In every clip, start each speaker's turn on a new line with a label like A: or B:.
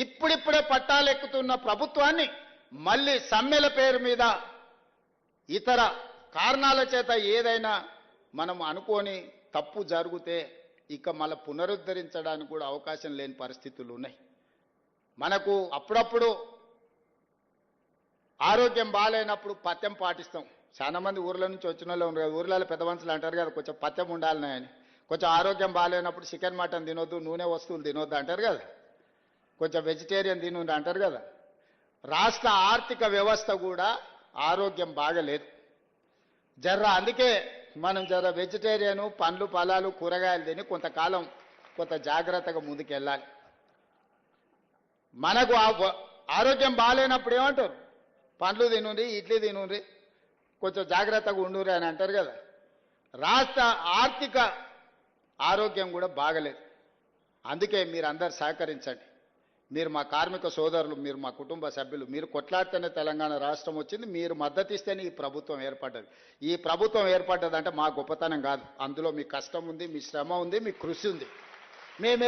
A: ఇప్పుడిప్పుడే పట్టాలెక్కుతున్న ప్రభుత్వాన్ని మళ్ళీ సమ్మెల పేరు మీద ఇతర కారణాల చేత ఏదైనా మనం అనుకోని తప్పు జరిగితే ఇక మళ్ళీ పునరుద్ధరించడానికి కూడా అవకాశం లేని పరిస్థితులు ఉన్నాయి. మనకు అప్పుడప్పుడు ఆరోగ్యం బాగాలేనప్పుడు పథ్యం పాటిస్తాం. చాలా మంది ఊర్ల నుంచి వచ్చిన వాళ్ళు ఉన్నారు. ఊర్లలో పెద్ద మనుషులు అంటారు కదా, కొంచెం పథ్యం ఉండాలని అని. కొంచెం ఆరోగ్యం బాగాలేనప్పుడు చికెన్ మటన్ తినొద్దు, నూనె వస్తువులు తినొద్దు అంటారు కదా, కొంచెం వెజిటేరియన్ తినొద్దు అంటారు కదా. రాష్ట్ర ఆర్థిక వ్యవస్థ కూడా ఆరోగ్యం బాగలేదు అందుకే మనం వెజిటేరియను పండ్లు ఫలాలు కూరగాయలు తిని కొంతకాలం కొంత జాగ్రత్తగా ముందుకెళ్ళాలి. మనకు ఆరోగ్యం బాగాలేనప్పుడు ఏమంటారు, పండ్లు తినుండ్రి, ఇడ్లీ తినుండ్రి, కొంచెం జాగ్రత్తగా ఉండుర్రి అని అంటారు కదా. రాష్ట్ర ఆర్థిక ఆరోగ్యం కూడా బాగలేదు. అందుకే మీరు అందరు సహకరించండి. మీరు మా కార్మిక సోదరులు, మీరు మా కుటుంబ సభ్యులు, మీరు కొట్లాడితేనే తెలంగాణ రాష్ట్రం వచ్చింది. మీరు మద్దతు ఇస్తేనే ఈ ప్రభుత్వం ఏర్పడ్డది. ఈ ప్రభుత్వం ఏర్పడ్డదంటే మా గొప్పతనం కాదు, అందులో మీ కష్టం ఉంది, మీ శ్రమ ఉంది, మీ కృషి ఉంది. మేము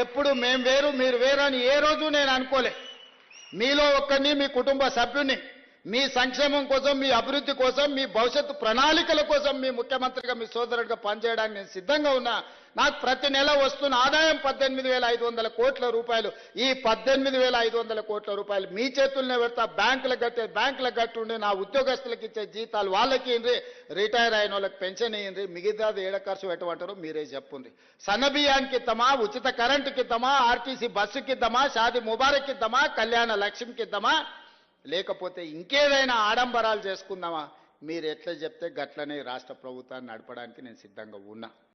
A: వేరు మీరు వేరు అని ఏ రోజు నేను అనుకోలే. మీలో ఒక్కరిని, మీ కుటుంబ సభ్యుని, మీ సంక్షేమం కోసం, మీ అభివృద్ధి కోసం, మీ భవిష్యత్తు ప్రణాళికల కోసం మీ ముఖ్యమంత్రిగా, మీ సోదరుడిగా పనిచేయడానికి నేను సిద్ధంగా ఉన్నా. నాకు ప్రతి నెల వస్తున్న ఆదాయం 18,500 కోట్ల రూపాయలు. ఈ 18,500 కోట్ల రూపాయలు మీ చేతుల్నే పెడతా. బ్యాంకులకు కట్టుండి, నా ఉద్యోగస్తులకు ఇచ్చే జీతాలు వాళ్ళకి ఇవ్వండి, రిటైర్ అయిన వాళ్ళకి పెన్షన్ ఇవ్వండి, మిగతాది ఏడ ఖర్చు పెట్టమంటారో మీరే చెప్పుండ్రి. సన్నబియ్యానికి ఇద్దామా, ఉచిత కరెంటుకి ఇద్దామా, ఆర్టీసీ బస్సుకి ఇద్దామా, షాది ముబారక్ ఇద్దామా, కళ్యాణ లక్ష్మికి ఇద్దామా, లేకపోతే ఇంకేదైనా ఆడంబరాలు చేసుకుందామా, మీరు ఎట్లా చెప్తే గట్లనే రాష్ట్ర ప్రభుత్వాన్ని నడపడానికి నేను సిద్ధంగా ఉన్నా.